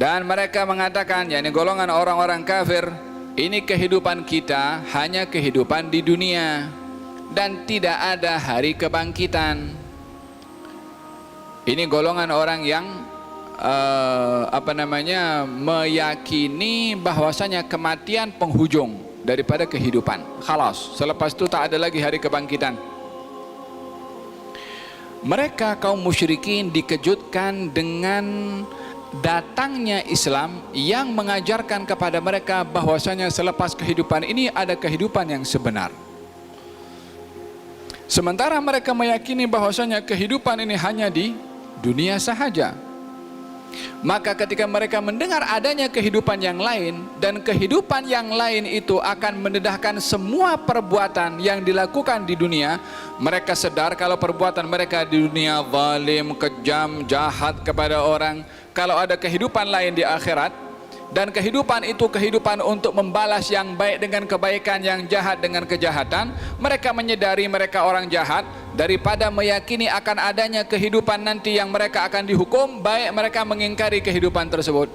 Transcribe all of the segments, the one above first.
Dan mereka mengatakan, yakni golongan orang-orang kafir, ini kehidupan kita hanya kehidupan di dunia dan tidak ada hari kebangkitan. Ini golongan orang yang meyakini bahwasanya kematian penghujung daripada kehidupan. Khalas, selepas itu tak ada lagi hari kebangkitan. Mereka kaum musyrikin dikejutkan dengan datangnya Islam yang mengajarkan kepada mereka bahwasanya selepas kehidupan ini ada kehidupan yang sebenar. Sementara mereka meyakini bahwasanya kehidupan ini hanya di dunia sahaja. Maka ketika mereka mendengar adanya kehidupan yang lain, dan kehidupan yang lain itu akan mendedahkan semua perbuatan yang dilakukan di dunia, mereka sadar kalau perbuatan mereka di dunia zalim, kejam, jahat kepada orang. Kalau ada kehidupan lain di akhirat, dan kehidupan itu kehidupan untuk membalas yang baik dengan kebaikan, yang jahat dengan kejahatan, mereka menyadari mereka orang jahat. Daripada meyakini akan adanya kehidupan nanti yang mereka akan dihukum, baik mereka mengingkari kehidupan tersebut.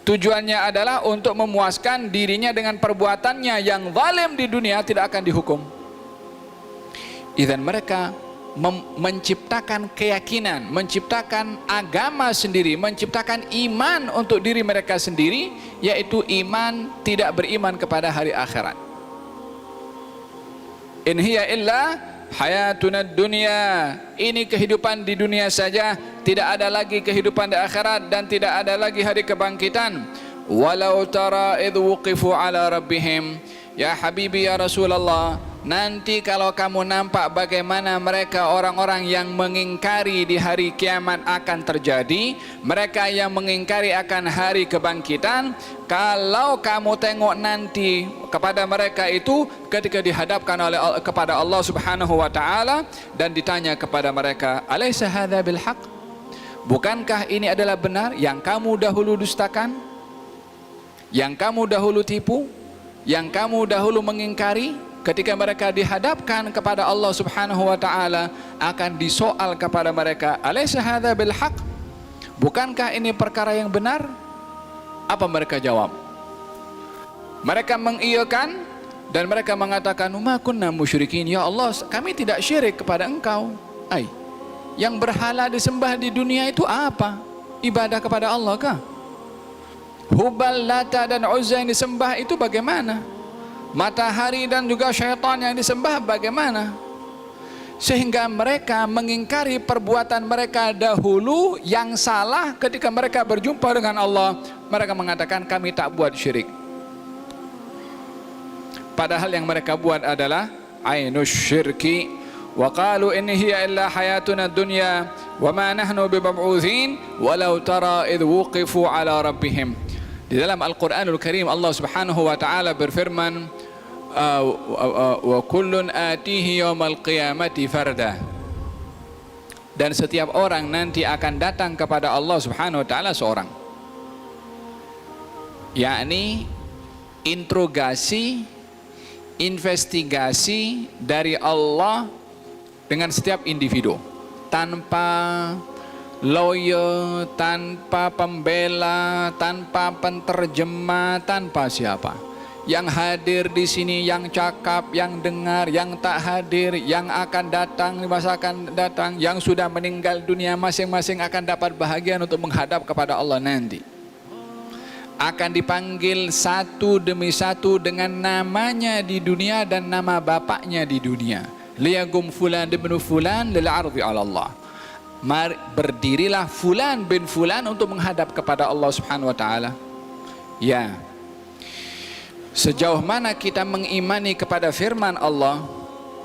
Tujuannya adalah untuk memuaskan dirinya dengan perbuatannya yang zalim di dunia, tidak akan dihukum. Idzan mereka menciptakan keyakinan, menciptakan agama sendiri, menciptakan iman untuk diri mereka sendiri, yaitu iman tidak beriman kepada hari akhirat. In hiya illa hayatuna dunya, ini kehidupan di dunia saja, tidak ada lagi kehidupan di akhirat dan tidak ada lagi hari kebangkitan. Walau tara idh wuqifu ala rabbihim, ya habibi ya Rasulullah, nanti kalau kamu nampak bagaimana mereka orang-orang yang mengingkari di hari kiamat akan terjadi, mereka yang mengingkari akan hari kebangkitan, kalau kamu tengok nanti kepada mereka itu ketika dihadapkan kepada Allah Subhanahu wa taala dan ditanya kepada mereka, alaysa hadza bil haqq, bukankah ini adalah benar yang kamu dahulu dustakan, yang kamu dahulu tipu, yang kamu dahulu mengingkari? Ketika mereka dihadapkan kepada Allah Subhanahu wa taala, akan disoal kepada mereka, alaysa hadza bil haqq, bukankah ini perkara yang benar? Apa mereka jawab? Mereka mengiyakan dan mereka mengatakan, ma kunna musyrikin, ya Allah, kami tidak syirik kepada engkau. Yang berhala disembah di dunia itu apa? Ibadah kepada Allah kah? Hubal, Lata dan Uzza yang disembah itu bagaimana? Matahari dan juga syaitan yang disembah bagaimana? Sehingga mereka mengingkari perbuatan mereka dahulu yang salah. Ketika mereka berjumpa dengan Allah, mereka mengatakan kami tak buat syirik. Padahal yang mereka buat adalah ainus syirki. Wa qalu in hiya illa hayatuna dunya wa ma nahnu bimab'utsin walau tara idh wuqifu ala rabbihim. Di dalam Al-Quranul Karim Allah Subhanahu wa taala berfirman, wa kullun atihi yaumal qiyamati farda, dan setiap orang nanti akan datang kepada Allah Subhanahu wa taala seorang. Yakni interogasi, investigasi dari Allah dengan setiap individu, tanpa lawyer, tanpa pembela, tanpa penterjemah, tanpa siapa. Yang hadir di sini, yang cakap, yang dengar, yang tak hadir, yang akan datang di masa akan datang, yang sudah meninggal dunia, masing-masing akan dapat bahagian untuk menghadap kepada Allah nanti. Akan dipanggil satu demi satu dengan namanya di dunia dan nama bapaknya di dunia. Liyagum fulan bin fulan lil ardi ala Allah. Berdirilah fulan bin fulan untuk menghadap kepada Allah Subhanahu wa taala. Ya. Sejauh mana kita mengimani kepada firman Allah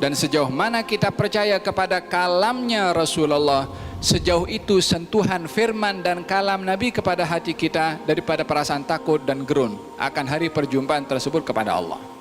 dan sejauh mana kita percaya kepada kalamnya Rasulullah, sejauh itu sentuhan firman dan kalam Nabi kepada hati kita daripada perasaan takut dan gerun akan hari perjumpaan tersebut kepada Allah.